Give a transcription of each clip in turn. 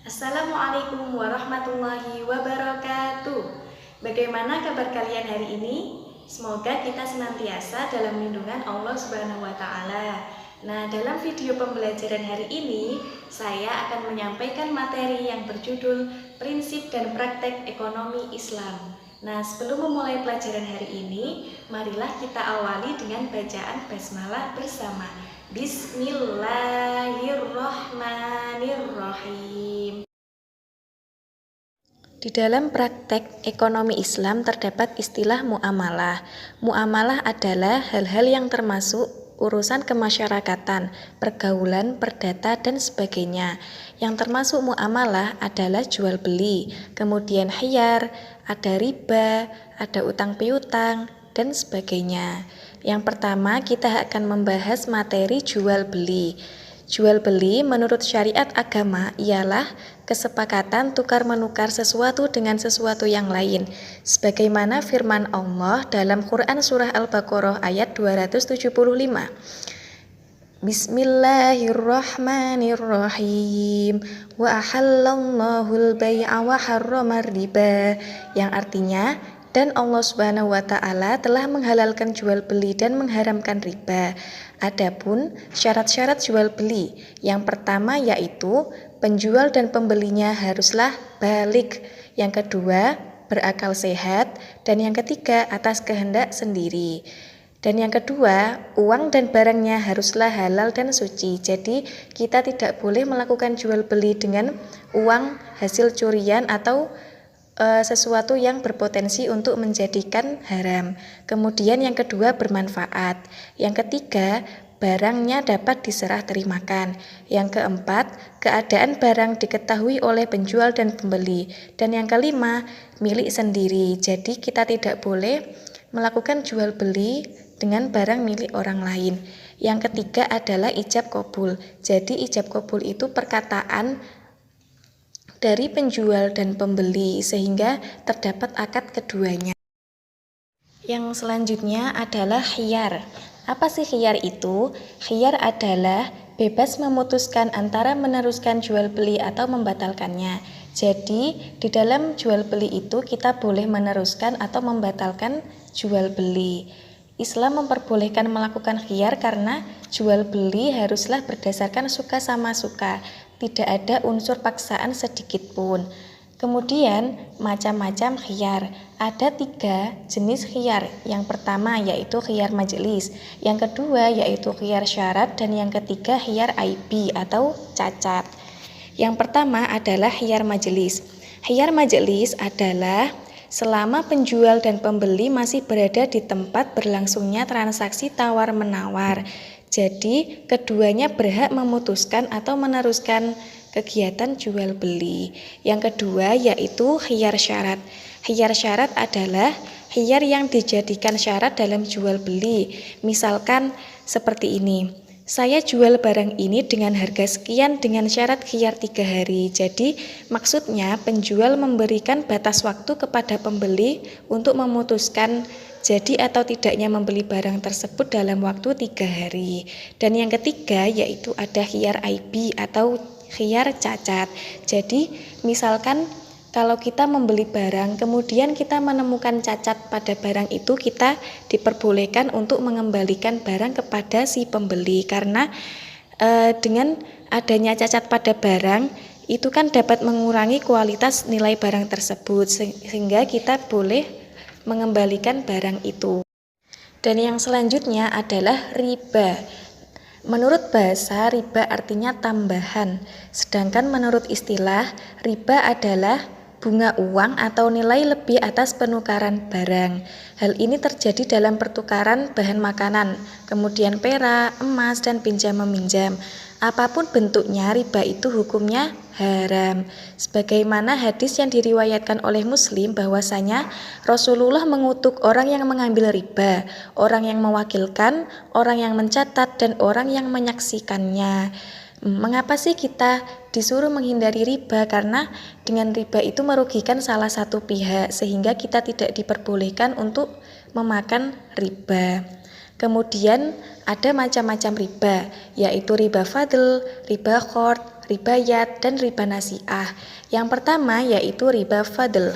Assalamualaikum warahmatullahi wabarakatuh. Bagaimana kabar kalian hari ini? Semoga kita senantiasa dalam lindungan Allah Subhanahu wa taala. Nah, dalam video pembelajaran hari ini, saya akan menyampaikan materi yang berjudul Prinsip dan Praktek Ekonomi Islam. Nah, sebelum memulai pelajaran hari ini, marilah kita awali dengan bacaan basmalah bersama. Bismillahirrahmanirrahim. Di dalam praktek ekonomi Islam terdapat istilah muamalah. Muamalah adalah hal-hal yang termasuk urusan kemasyarakatan, pergaulan, perdata, dan sebagainya. Yang termasuk muamalah adalah jual beli, kemudian khiyar, ada riba, ada utang piutang, dan sebagainya. Yang pertama kita akan membahas materi jual beli. Jual beli menurut syariat agama ialah kesepakatan tukar-menukar sesuatu dengan sesuatu yang lain, sebagaimana firman Allah dalam Quran Surah Al-Baqarah ayat 275. Bismillahirrahmanirrahim. Wa ahallallahul bai'a wa harramar riba, yang artinya dan Allah Subhanahu wa taala telah menghalalkan jual beli dan mengharamkan riba. Adapun syarat-syarat jual beli, yang pertama yaitu penjual dan pembelinya haruslah balik, yang kedua berakal sehat, dan yang ketiga atas kehendak sendiri. Dan yang kedua, uang dan barangnya haruslah halal dan suci. Jadi kita tidak boleh melakukan jual beli dengan uang hasil curian atau sesuatu yang berpotensi untuk menjadikan haram. Kemudian yang kedua bermanfaat. Yang ketiga barangnya dapat diserah terimakan. Yang keempat keadaan barang diketahui oleh penjual dan pembeli. Dan yang kelima milik sendiri. Jadi kita tidak boleh melakukan jual beli dengan barang milik orang lain. Yang ketiga adalah ijab qabul. Jadi ijab qabul itu perkataan dari penjual dan pembeli sehingga terdapat akad keduanya. Yang selanjutnya adalah khiyar. Apa sih khiyar itu? Khiyar adalah bebas memutuskan antara meneruskan jual beli atau membatalkannya. Jadi di dalam jual beli itu kita boleh meneruskan atau membatalkan jual beli. Islam memperbolehkan melakukan khiyar karena jual beli haruslah berdasarkan suka sama suka, tidak ada unsur paksaan sedikit pun. Kemudian macam-macam khiyar. Ada 3 jenis khiyar. Yang pertama yaitu khiyar majelis, yang kedua yaitu khiyar syarat, dan yang ketiga khiyar aibi atau cacat. Yang pertama adalah khiyar majelis. Khiyar majelis adalah selama penjual dan pembeli masih berada di tempat berlangsungnya transaksi tawar-menawar. Jadi, keduanya berhak memutuskan atau meneruskan kegiatan jual beli. Yang kedua yaitu khiyar syarat. Khiyar syarat adalah khiyar yang dijadikan syarat dalam jual beli. Misalkan seperti ini. Saya jual barang ini dengan harga sekian dengan syarat khiyar 3 hari. Jadi maksudnya penjual memberikan batas waktu kepada pembeli untuk memutuskan jadi atau tidaknya membeli barang tersebut dalam waktu 3 hari. Dan yang ketiga yaitu ada khiyar aibi atau khiyar cacat. Jadi misalkan kalau kita membeli barang, kemudian kita menemukan cacat pada barang itu, kita diperbolehkan untuk mengembalikan barang kepada si pembeli. Karena dengan adanya cacat pada barang, itu kan dapat mengurangi kualitas nilai barang tersebut, sehingga kita boleh mengembalikan barang itu. Dan yang selanjutnya adalah riba. Menurut bahasa, riba artinya tambahan. Sedangkan menurut istilah, riba adalah bunga uang atau nilai lebih atas penukaran barang. Hal ini terjadi dalam pertukaran bahan makanan, kemudian perak, emas, dan pinjam-meminjam. Apapun bentuknya, riba itu hukumnya haram. Sebagaimana hadis yang diriwayatkan oleh Muslim bahwasanya Rasulullah mengutuk orang yang mengambil riba, orang yang mewakilkan, orang yang mencatat, dan orang yang menyaksikannya. Mengapa sih kita disuruh menghindari riba? Karena dengan riba itu merugikan salah satu pihak, sehingga kita tidak diperbolehkan untuk memakan riba. Kemudian ada macam-macam riba, yaitu riba fadl, riba qard, ribayat, dan riba nasi'ah. Yang pertama yaitu riba fadl.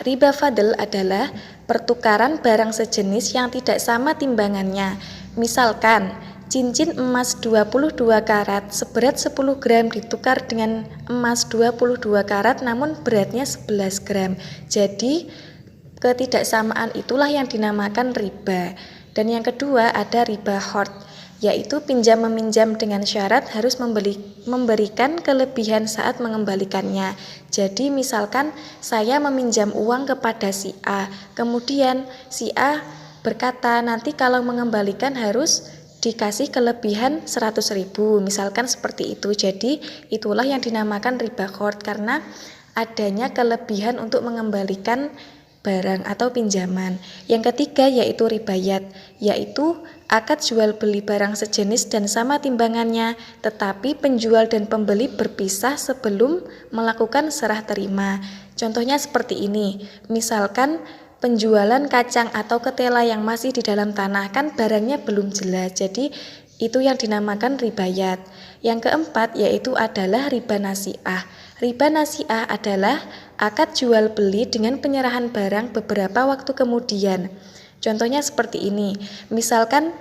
Riba fadl adalah pertukaran barang sejenis yang tidak sama timbangannya. Misalkan, cincin emas 22 karat seberat 10 gram ditukar dengan emas 22 karat namun beratnya 11 gram. Jadi, ketidaksamaan itulah yang dinamakan riba. Dan yang kedua ada riba qard, yaitu pinjam meminjam dengan syarat harus memberikan kelebihan saat mengembalikannya. Jadi misalkan saya meminjam uang kepada si A, kemudian si A berkata nanti kalau mengembalikan harus dikasih kelebihan 100.000, misalkan seperti itu. Jadi itulah yang dinamakan riba qard karena adanya kelebihan untuk mengembalikan barang atau pinjaman. Yang ketiga yaitu ribayat, yaitu akad jual beli barang sejenis dan sama timbangannya, tetapi penjual dan pembeli berpisah sebelum melakukan serah terima. Contohnya seperti ini, misalkan penjualan kacang atau ketela yang masih di dalam tanah, kan barangnya belum jelas, jadi itu yang dinamakan ribayat. Yang keempat yaitu adalah riba nasi'ah. Riba nasi'ah adalah akad jual beli dengan penyerahan barang beberapa waktu kemudian. Contohnya seperti ini, misalkan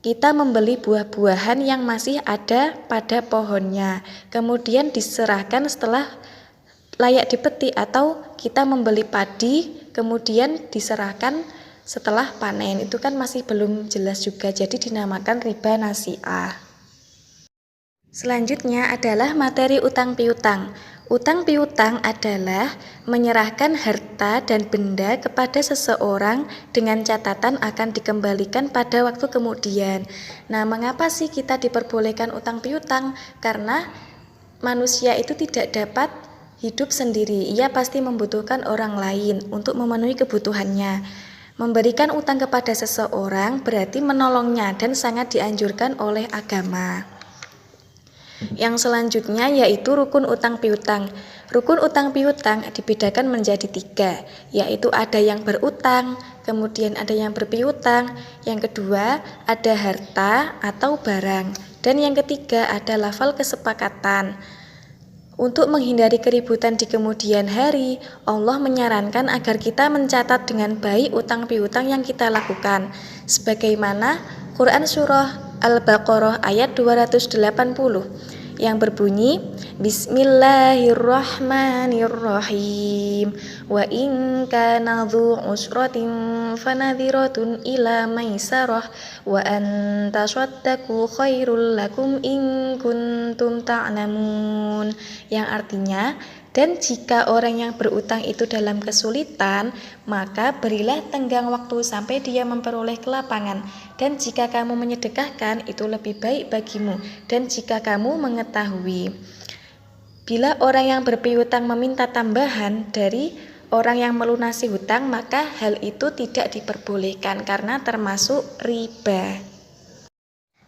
kita membeli buah-buahan yang masih ada pada pohonnya, kemudian diserahkan setelah layak dipetik, atau kita membeli padi kemudian diserahkan setelah panen, itu kan masih belum jelas juga, jadi dinamakan riba nasi'ah. Selanjutnya adalah materi utang piutang. Utang piutang adalah menyerahkan harta dan benda kepada seseorang dengan catatan akan dikembalikan pada waktu kemudian. Nah, mengapa sih kita diperbolehkan utang piutang? Karena manusia itu tidak dapat hidup sendiri, ia pasti membutuhkan orang lain untuk memenuhi kebutuhannya. Memberikan utang kepada seseorang berarti menolongnya dan sangat dianjurkan oleh agama. Yang selanjutnya yaitu rukun utang piutang. Rukun utang piutang dibedakan menjadi 3, yaitu ada yang berutang, kemudian ada yang berpiutang, yang kedua ada harta atau barang, dan yang ketiga ada lafal kesepakatan. Untuk menghindari keributan di kemudian hari, Allah menyarankan agar kita mencatat dengan baik utang piutang yang kita lakukan, sebagaimana Quran Surah Al-Baqarah ayat 280 yang berbunyi Bismillahirrahmanirrahim wa in kana dzu usratin fanadhiratun ila maisarah wa an tasaddaqu khairul lakum in kuntum ta'lamun, yang artinya, dan jika orang yang berutang itu dalam kesulitan, maka berilah tenggang waktu sampai dia memperoleh kelapangan. Dan jika kamu menyedekahkan, itu lebih baik bagimu. Dan jika kamu mengetahui. Bila orang yang berpiutang meminta tambahan dari orang yang melunasi hutang, maka hal itu tidak diperbolehkan karena termasuk riba.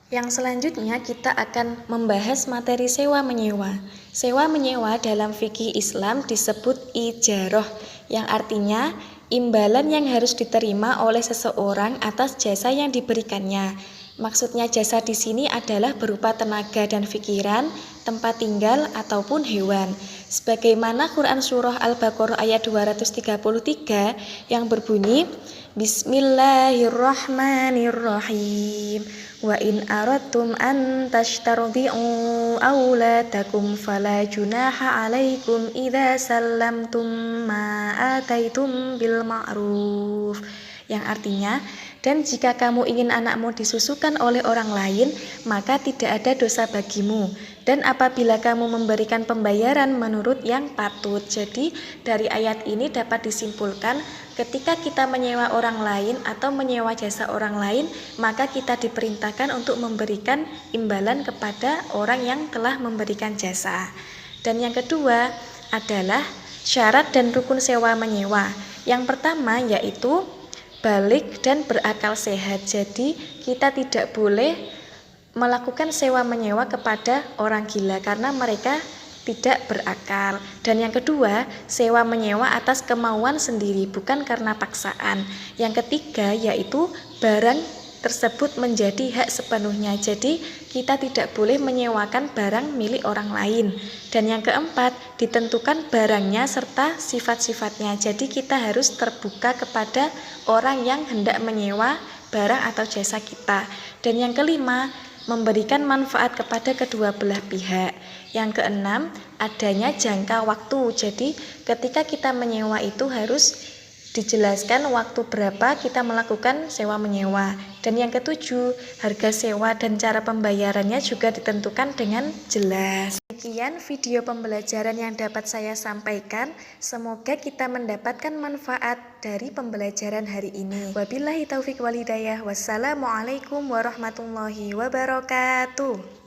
Yang selanjutnya kita akan membahas materi sewa menyewa. Sewa menyewa dalam fikih Islam disebut ijarah, yang artinya imbalan yang harus diterima oleh seseorang atas jasa yang diberikannya. Maksudnya jasa di sini adalah berupa tenaga dan pikiran, tempat tinggal ataupun hewan. Sebagaimana Quran Surah Al-Baqarah ayat 233 yang berbunyi Bismillahirrahmanirrahim. Wa in aradtum an tashtardi'u auladakum fala junaha 'alaikum idza sallamtum ma ataitum bil ma'ruf. Yang artinya, dan jika kamu ingin anakmu disusukan oleh orang lain, maka tidak ada dosa bagimu. Dan apabila kamu memberikan pembayaran menurut yang patut. Jadi dari ayat ini dapat disimpulkan ketika kita menyewa orang lain atau menyewa jasa orang lain, maka kita diperintahkan untuk memberikan imbalan kepada orang yang telah memberikan jasa. Dan yang kedua adalah syarat dan rukun sewa menyewa. Yang pertama yaitu balik dan berakal sehat. Jadi kita tidak boleh melakukan sewa menyewa kepada orang gila karena mereka tidak berakal. Dan yang kedua, sewa menyewa atas kemauan sendiri bukan karena paksaan. Yang ketiga yaitu barang tersebut menjadi hak sepenuhnya. Jadi kita tidak boleh menyewakan barang milik orang lain. Dan yang keempat, ditentukan barangnya serta sifat-sifatnya. Jadi kita harus terbuka kepada orang yang hendak menyewa barang atau jasa kita. Dan yang kelima, memberikan manfaat kepada kedua belah pihak. Yang keenam, adanya jangka waktu. Jadi ketika kita menyewa itu harus dijelaskan waktu berapa kita melakukan sewa menyewa. Dan yang ketujuh, harga sewa dan cara pembayarannya juga ditentukan dengan jelas. Sekian video pembelajaran yang dapat saya sampaikan. Semoga kita mendapatkan manfaat dari pembelajaran hari ini. Wabillahi taufik wal hidayah. Wassalamualaikum warahmatullahi wabarakatuh.